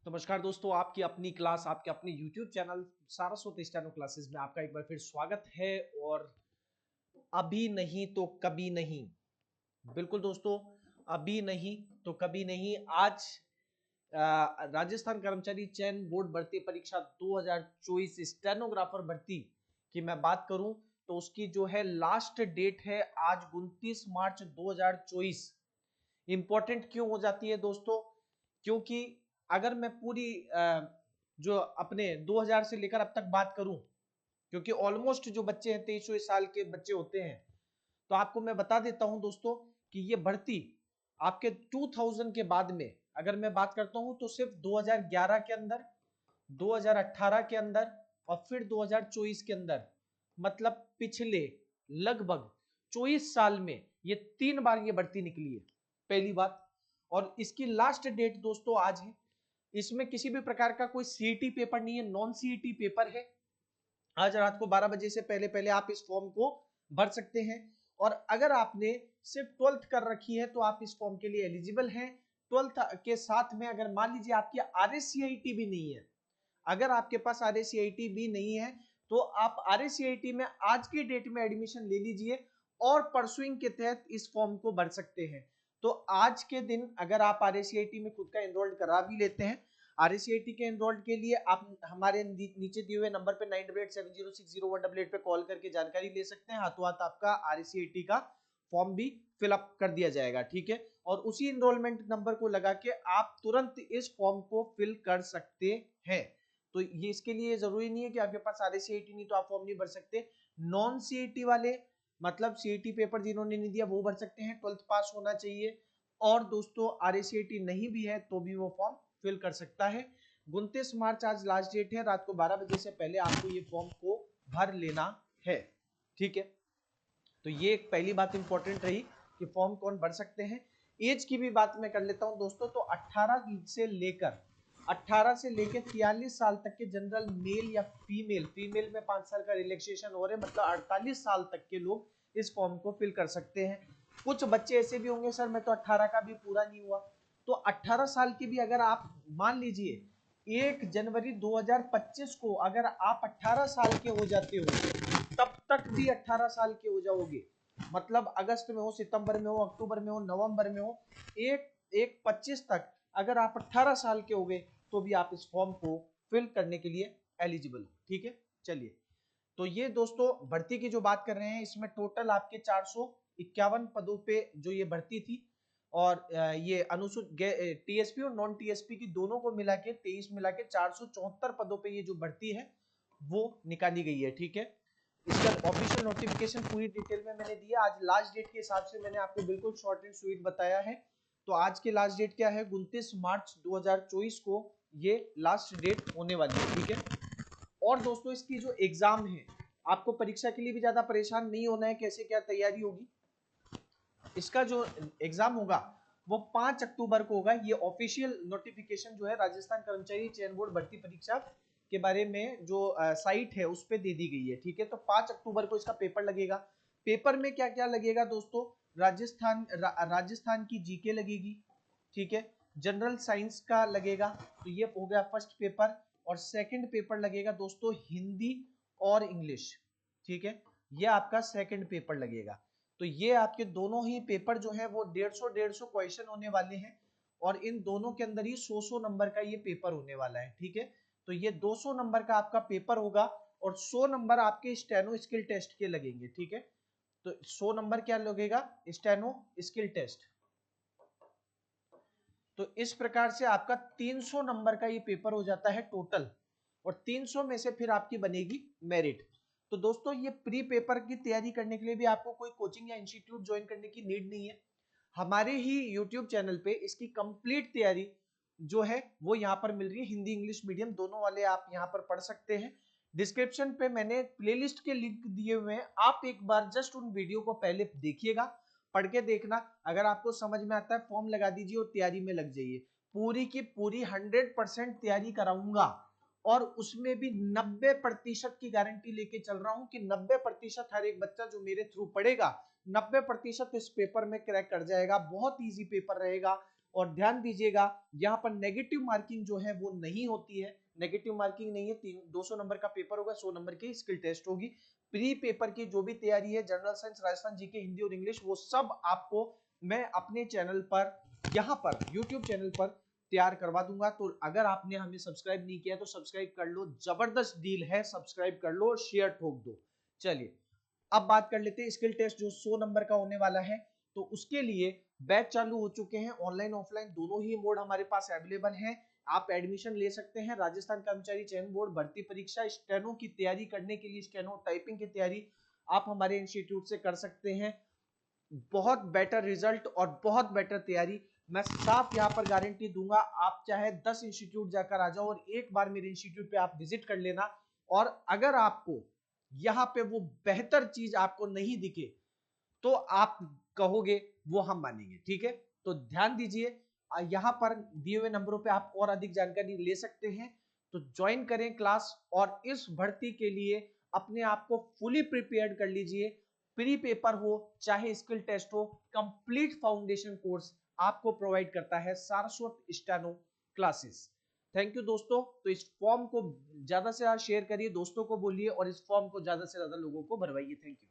नमस्कार दोस्तों, आपकी अपनी क्लास, आपके अपने YouTube channel Saraswat steno classes में आपका एक बार फिर स्वागत है। और अभी नहीं तो कभी नहीं, बिल्कुल दोस्तों, अभी नहीं तो कभी नहीं। आज राजस्थान कर्मचारी चयन बोर्ड भर्ती परीक्षा 2024 स्टेनोग्राफर भर्ती की मैं बात करूं तो उसकी जो है लास्ट डेट है आज 29 मार्च 2024। इंपॉर्टेंट क्यों हो जाती है दोस्तों? क्योंकि अगर मैं पूरी जो अपने 2000 से लेकर अब तक बात करूं, क्योंकि ऑलमोस्ट जो बच्चे हैं 23 साल के बच्चे होते हैं, तो आपको मैं बता देता हूं दोस्तों कि ये भर्ती आपके 2000 के बाद में अगर मैं बात करता हूं तो सिर्फ 2011 के अंदर, 2018 के अंदर और फिर 2024 के अंदर, मतलब पिछले लगभग 24 साल में ये 3 बार ये भर्ती निकली है, पहली बात। और इसकी लास्ट डेट दोस्तों आज है। इसमें किसी भी प्रकार का कोई सीईटी पेपर नहीं है, नॉन सीईटी पेपर है। आज रात को 12 बजे से पहले पहले आप इस फॉर्म को भर सकते हैं। और अगर आपने सिर्फ 12th कर रखी है तो आप इस फॉर्म के लिए एलिजिबल हैं। 12th के साथ में अगर मान लीजिए आपकी आरएससीआईटी भी नहीं है, अगर आपके पास आरएससीआईटी भी नहीं है तो आप आरएससीआईटी में आज की डेट में एडमिशन ले लीजिए और परसुइंग के तहत इस फॉर्म को भर सकते हैं। तो आज के दिन अगर आप आरएससीआईटी में खुद का एनरोल्ड करा भी लेते हैं, आरएससीआईटी के एनरोल्ड के लिए आप हमारे नीचे दिए हुए नंबर पे 98706018 पे कॉल करके जानकारी ले सकते हैं। हाथों हाथ आपका आरएससीआईटी का फॉर्म भी फिलअप कर दिया जाएगा, ठीक है। और उसी एनरोलमेंट नंबर को लगा के आप तुरंत इस फॉर्म को फिल कर सकते हैं। तो ये इसके लिए जरूरी नहीं है कि आपके पास आरएससीआईटी नहीं तो आप फॉर्म नहीं भर सकते। नॉन सीईटी वाले, मतलब सीईटी पेपर जिन्होंने नहीं दिया वो भर सकते हैं, 12th पास होना चाहिए। और दोस्तों आरएससीआईटी नहीं भी है तो भी वो फॉर्म फिल कर सकता है। 29 मार्च आज लास्ट डेट है, रात को 12 बजे से पहले आपको ये फॉर्म को भर लेना है, ठीक है। तो ये एक पहली बात इंपॉर्टेंट रही कि फॉर्म कौन भर सकते हैं। एज की भी बात मैं कर लेता हूं दोस्तों। तो 18 से लेकर 43 साल तक के जनरल मेल या फीमेल में 5 साल का रिलैक्सेशन हो रहे, मतलब 48 साल तक के लोग इस फॉर्म को फिल कर सकते हैं। कुछ बच्चे ऐसे भी होंगे, सर मैं तो 18 का भी पूरा नहीं हुआ, तो 18 साल की भी अगर आप मान लीजिए 1 जनवरी 2025 को अगर आप 18 साल के हो जाते हो तब तक भी 18 साल के हो जाओगे, मतलब अगस्त में हो, सितंबर में हो, अक्टूबर में हो, नवंबर में हो, एक एक 25 तक अगर आप 18 साल के हो गए तो भी आप इस फॉर्म को फिल करने के लिए एलिजिबल हो, ठीक है। चलिए, तो ये दोस्तों भर्ती की जो बात कर रहे हैं, इसमें टोटल आपके 451 पदों पे जो ये भर्ती थी। और ये अनुसूचित टीएसपी और नॉन टीएसपी की दोनों को मिला के 23 मिला के 474 पदों पे ये जो भर्ती है वो निकाली गई है, ठीक है। इसका ऑफिशियल नोटिफिकेशन पूरी डिटेल में मैंने दिया। आज लास्ट डेट के हिसाब से मैंने आपको बिल्कुल शॉर्ट एंड स्वीट बताया है। तो आज की लास्ट डेट क्या है? 29 मार्च 2024 को ये लास्ट डेट होने वाली है, ठीक है। और दोस्तों इसकी जो एग्जाम है, आपको परीक्षा के लिए भी ज्यादा परेशान नहीं होना है कैसे क्या तैयारी होगी। इसका जो एग्जाम होगा वो 5 अक्टूबर को होगा। ये ऑफिशियल नोटिफिकेशन जो है राजस्थान कर्मचारी चयन बोर्ड भर्ती परीक्षा के बारे में जो साइट है उस पर दे दी गई है, ठीक है। तो 5 अक्टूबर को इसका पेपर लगेगा। पेपर में क्या क्या लगेगा दोस्तों? राजस्थान की जीके लगेगी, ठीक है। जनरल साइंस का लगेगा, तो ये हो गया फर्स्ट पेपर। और सेकंड पेपर लगेगा दोस्तों हिंदी और इंग्लिश, ठीक है। ये आपका सेकंड पेपर लगेगा। तो ये आपके दोनों ही पेपर जो है वो 150 क्वेश्चन होने वाले हैं। और इन दोनों के अंदर ही 100 नंबर का ये पेपर होने वाला है, ठीक है। तो ये 200 नंबर का आपका पेपर होगा और 100 नंबर आपके स्टेनो स्किल टेस्ट के लगेंगे, ठीक है। तो 100 नंबर क्या लगेगा? Steno skill test. तो इस प्रकार से आपका 300 नंबर का ये पेपर हो जाता है टोटल। और 300 में से फिर आपकी बनेगी मेरिट। तो दोस्तों ये प्री पेपर की तैयारी करने के लिए भी आपको कोई कोचिंग या इंस्टीट्यूट ज्वाइन करने की नीड नहीं है। हमारे ही यूट्यूब चैनल पे इसकी कंप्लीट तैयारी जो है वो यहाँ पर मिल रही है। हिंदी इंग्लिश मीडियम दोनों वाले आप यहाँ पर पढ़ सकते हैं। डिस्क्रिप्शन पे मैंने प्लेलिस्ट के लिंक दिए हुए हैं, आप एक बार जस्ट उन वीडियो को पहले देखिएगा, पढ़ के देखना। अगर आपको समझ में आता है फॉर्म लगा दीजिए और तैयारी में लग जाइए। पूरी की पूरी 100% तैयारी कराऊंगा और उसमें भी 90% की गारंटी लेके चल रहा हूं कि 90% हर एक बच्चा जो मेरे थ्रू पढ़ेगा 90% इस पेपर में क्रैक कर जाएगा। बहुत इजी पेपर रहेगा, और ध्यान दीजिएगा यहाँ पर नेगेटिव मार्किंग जो है वो नहीं होती है, नेगेटिव मार्किंग नहीं है। 200 नंबर का पेपर होगा, 100 नंबर की स्किल टेस्ट होगी। प्री पेपर की जो भी तैयारी है, general science, Rajasthan GK, Hindi और इंग्लिश, वो सब आपको मैं अपने चैनल पर, यहाँ पर यूट्यूब चैनल पर तैयार करवा दूंगा। तो अगर आपने हमें सब्सक्राइब नहीं किया तो सब्सक्राइब कर लो, जबरदस्त डील है, सब्सक्राइब कर लो और शेयर ठोक दो। चलिए अब बात कर लेते हैं स्किल टेस्ट जो 100 नंबर का होने वाला है। तो उसके लिए बैच चालू हो चुके हैं, ऑनलाइन ऑफलाइन दोनों ही मोड हमारे पास अवेलेबल हैं। आप एडमिशन ले सकते हैं। राजस्थान कर्मचारी चयन बोर्ड भर्ती परीक्षा स्टेनो की तैयारी करने के लिए, स्टेनो टाइपिंग की तैयारी आप हमारे इंस्टीट्यूट से कर सकते हैं। बहुत बेटर रिजल्ट और बहुत बेटर तैयारी, मैं साफ यहाँ पर गारंटी दूंगा। आप चाहे 10 इंस्टीट्यूट जाकर आ जाओ और एक बार मेरे इंस्टीट्यूट पे आप विजिट कर लेना, और अगर आपको यहाँ पे वो बेहतर चीज आपको नहीं दिखे तो आप कहोगे वो हम मानेंगे, ठीक है। तो ध्यान दीजिए, यहाँ पर दिए हुए नंबरों पे आप और अधिक जानकारी ले सकते हैं। तो ज्वाइन करें क्लास और इस भर्ती के लिए अपने आप को फुली प्रिपेयर्ड कर लीजिए। प्री पेपर हो चाहे स्किल टेस्ट हो, कंप्लीट फाउंडेशन कोर्स आपको प्रोवाइड करता है Saraswat steno classes. Thank you दोस्तों। तो इस फॉर्म को ज्यादा से ज्यादा शेयर करिए, दोस्तों को बोलिए और इस फॉर्म को ज्यादा से ज्यादा लोगों को भरवाइए। Thank you.